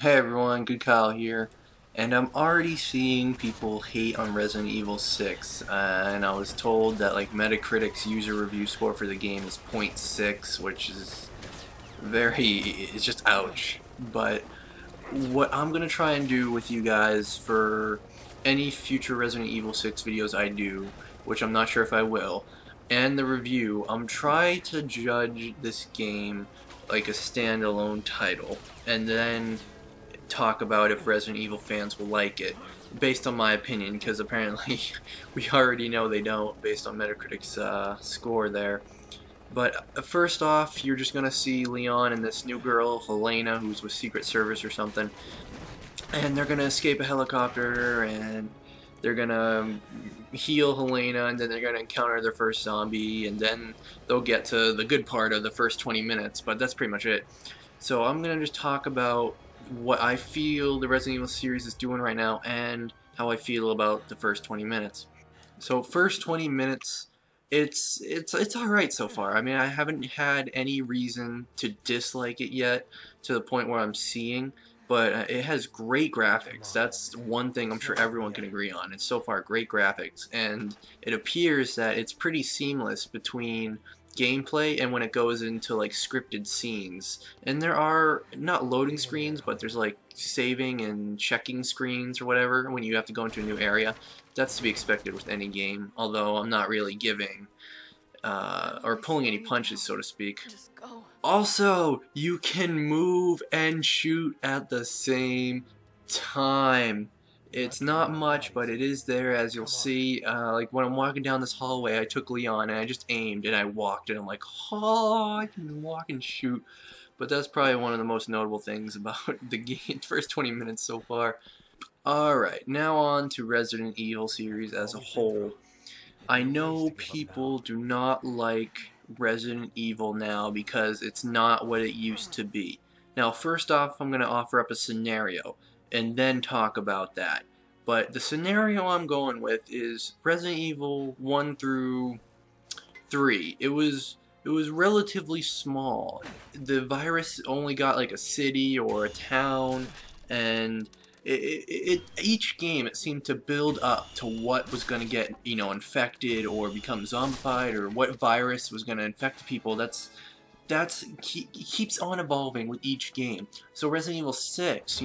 Hey everyone, Good Kyle here, and I'm already seeing people hate on Resident Evil 6, and I was told that like Metacritic's user review score for the game is 0.6, which is it's just ouch. But what I'm gonna try and do with you guys for any future Resident Evil 6 videos I do, which I'm not sure if I will, and the review, I'm trying to judge this game like a standalone title, and then talk about if Resident Evil fans will like it, based on my opinion, because apparently we already know they don't, based on Metacritic's score there. But first off, you're just gonna see Leon and this new girl, Helena, who's with Secret Service or something, and they're gonna escape a helicopter, and they're gonna heal Helena, and then they're gonna encounter their first zombie, and then they'll get to the good part of the first 20 minutes, but that's pretty much it. So I'm gonna just talk about what I feel the Resident Evil series is doing right now, and how I feel about the first 20 minutes. So first 20 minutes, it's all right so far. I mean, I haven't had any reason to dislike it yet, to the point where I'm seeing, but it has great graphics. That's one thing I'm sure everyone can agree on. It's so far great graphics, and it appears that it's pretty seamless between gameplay and when it goes into like scripted scenes. And there are not loading screens, but there's like saving and checking screens or whatever when you have to go into a new area. That's to be expected with any game, although I'm not really giving or pulling any punches, so to speak. Also, you can move and shoot at the same time. It's not much, but it is there, as you'll see. Like when I'm walking down this hallway, I took Leon and I just aimed and I walked, and I'm like, oh, I can walk and shoot. But that's probably one of the most notable things about the game, first 20 minutes so far. Alright, now on to Resident Evil series as a whole. I know people do not like Resident Evil now because it's not what it used to be. Now, first off, I'm going to offer up a scenario and then talk about that. But the scenario I'm going with is Resident Evil 1 through 3. It was relatively small. The virus only got like a city or a town, and each game it seemed to build up to what was going to get infected or become zombified, or what virus was going to infect people. Keeps on evolving with each game. So Resident Evil 6,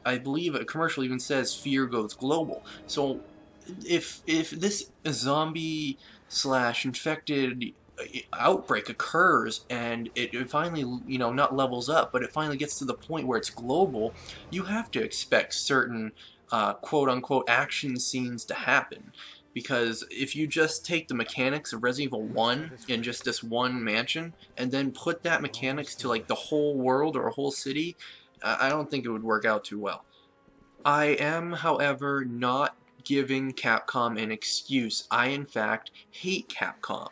I believe a commercial even says fear goes global. So if this zombie slash infected outbreak occurs and it finally not levels up, but it finally gets to the point where it's global, you have to expect certain quote unquote action scenes to happen. Because if you just take the mechanics of Resident Evil 1 in just this one mansion and then put that mechanics to like the whole world or a whole city, I don't think it would work out too well. I am, however, not giving Capcom an excuse. I, in fact, hate Capcom.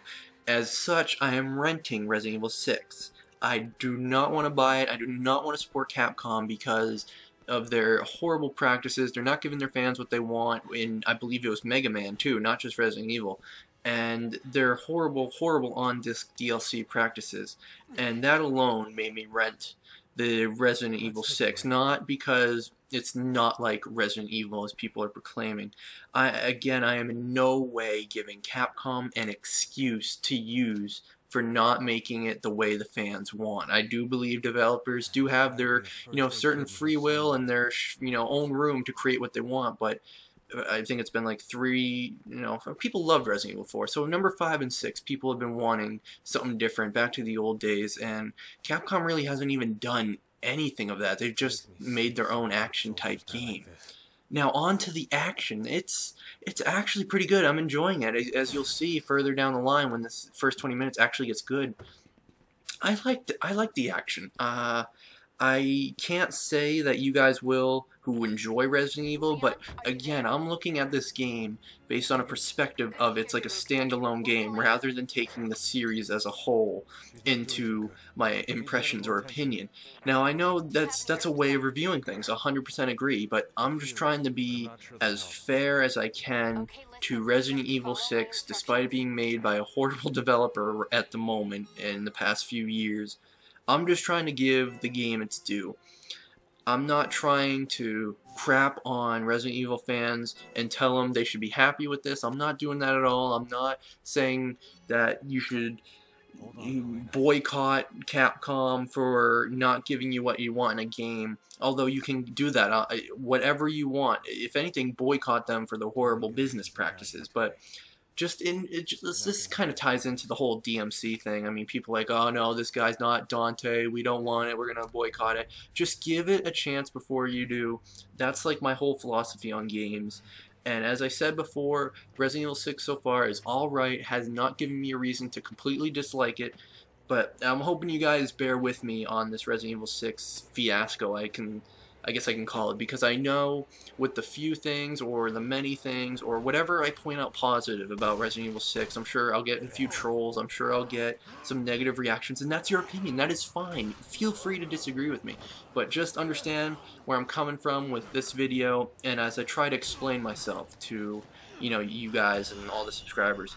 As such, I am renting Resident Evil 6. I do not want to buy it. I do not want to support Capcom because of their horrible practices. They're not giving their fans what they want in, I believe it was Mega Man too, not just Resident Evil. And their horrible, horrible on-disc DLC practices. And that alone made me rent the Resident Evil 6, not because it's not like Resident Evil as people are proclaiming. I am in no way giving Capcom an excuse to use for not making it the way the fans want. I do believe developers do have their, certain free will and their, own room to create what they want, but I think it's been like three, people loved Resident Evil 4. So number 5 and 6, people have been wanting something different, back to the old days, and Capcom really hasn't even done anything of that. They've just made their own action type game. Now on to the action. It's actually pretty good. I'm enjoying it, as you'll see further down the line when this first 20 minutes actually gets good. I like the action. I can't say that you guys will who enjoy Resident Evil, but again, I'm looking at this game based on a perspective of it's like a standalone game rather than taking the series as a whole into my impressions or opinion. Now, I know that's a way of reviewing things, 100% agree, but I'm just trying to be as fair as I can to Resident Evil 6, despite it being made by a horrible developer at the moment in the past few years. I'm just trying to give the game its due. I'm not trying to crap on Resident Evil fans and tell them they should be happy with this. I'm not doing that at all. I'm not saying that you should boycott Capcom for not giving you what you want in a game, although you can do that, whatever you want. If anything, boycott them for the horrible business practices. But this kind of ties into the whole DMC thing. I mean, people are like, oh no, this guy's not Dante, we don't want it, we're gonna boycott it. Just give it a chance before you do. That's like my whole philosophy on games. And as I said before, Resident Evil 6 so far is alright, has not given me a reason to completely dislike it, but I'm hoping you guys bear with me on this Resident Evil 6 fiasco, I guess I can call it, because I know with the few things or the many things or whatever I point out positive about Resident Evil 6, I'm sure I'll get a few trolls, I'm sure I'll get some negative reactions, and that's your opinion. That is fine. Feel free to disagree with me, but just understand where I'm coming from with this video, and as I try to explain myself to, you guys and all the subscribers.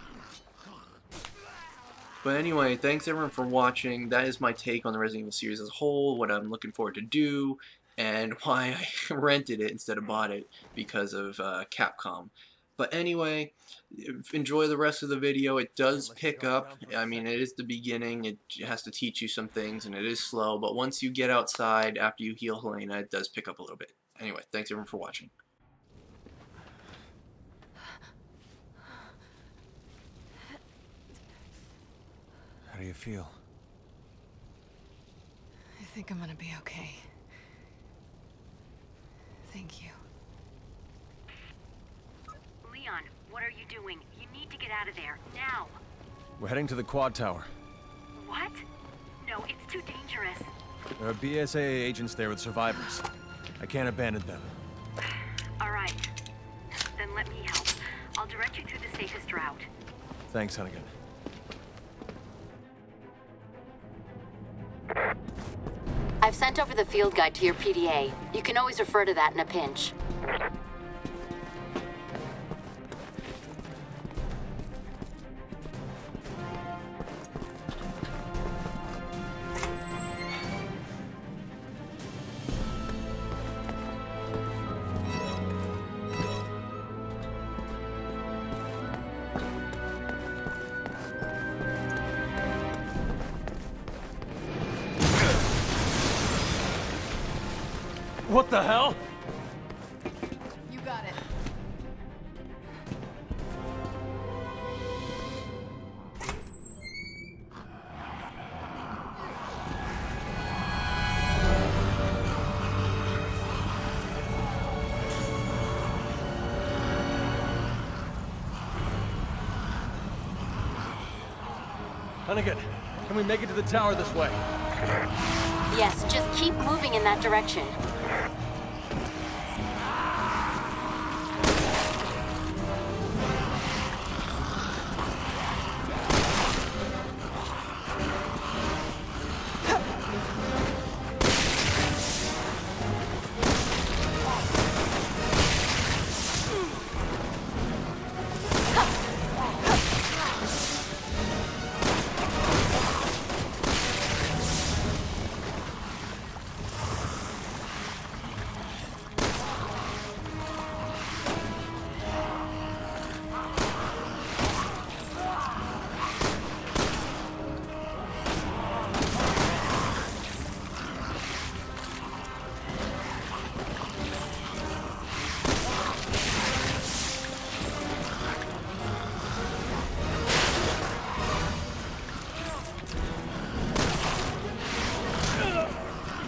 But anyway, thanks everyone for watching. That is my take on the Resident Evil series as a whole, what I'm looking forward to do, and why I rented it instead of bought it because of Capcom. But anyway, enjoy the rest of the video. It does pick up. I mean, it is the beginning. It has to teach you some things, and it is slow. But once you get outside, after you heal Helena, it does pick up a little bit. Anyway, thanks everyone for watching. How do you feel? I think I'm gonna be okay. Thank you. Leon, what are you doing? You need to get out of there, now! We're heading to the quad tower. What? No, it's too dangerous. There are BSAA agents there with survivors. I can't abandon them. Alright. Then let me help. I'll direct you through the safest route. Thanks, Hunnigan. I've sent over the field guide to your PDA. You can always refer to that in a pinch. What the hell? You got it. Hunnigan, can we make it to the tower this way? Yes, just keep moving in that direction.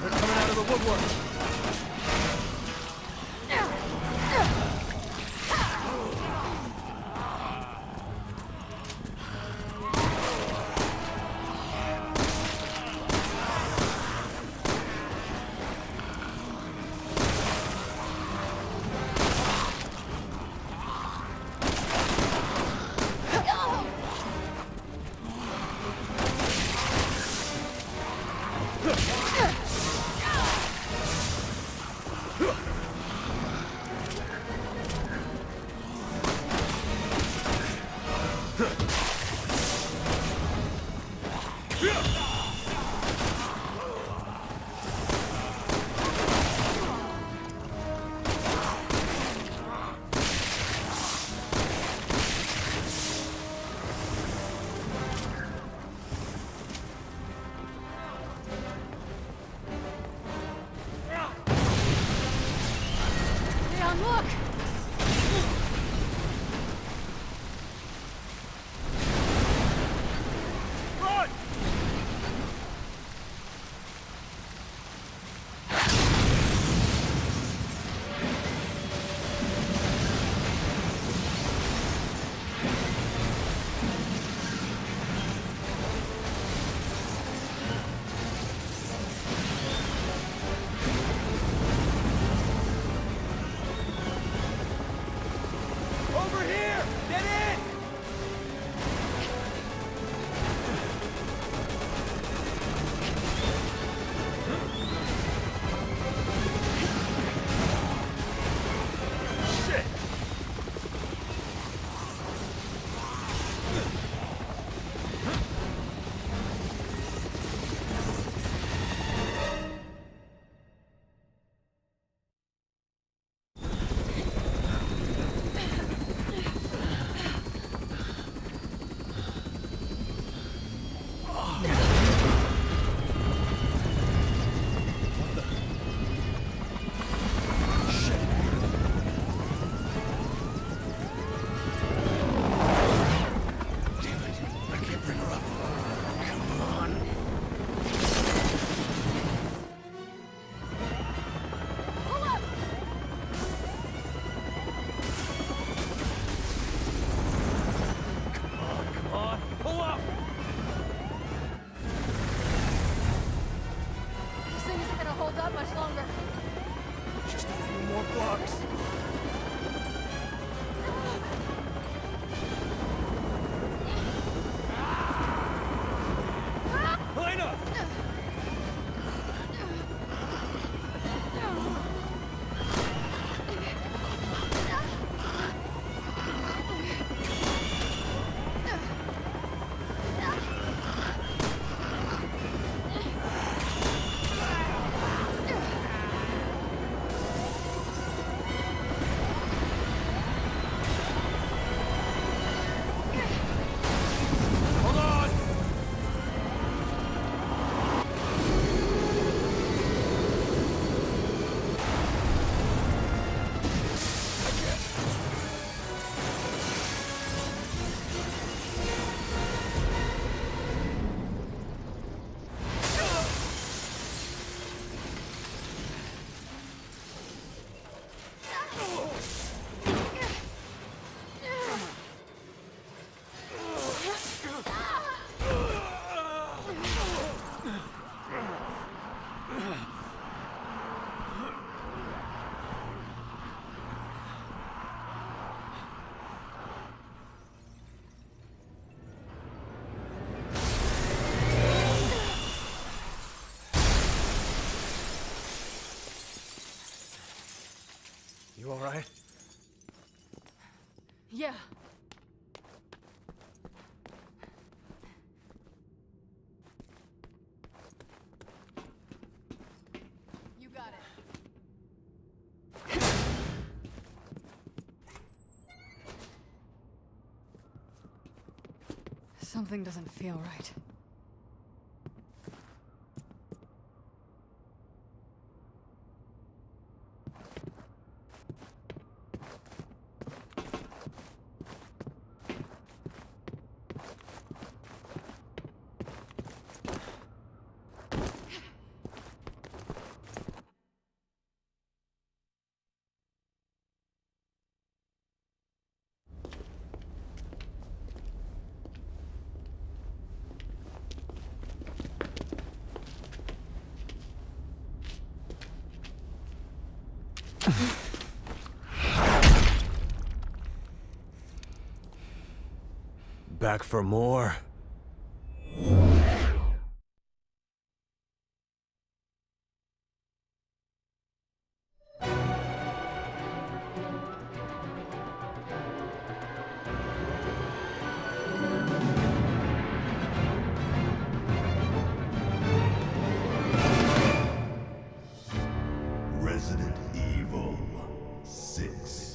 They're coming out of the woodwork. all right? Yeah. You got it. Something doesn't feel right. Back for more? Resident Evil 6.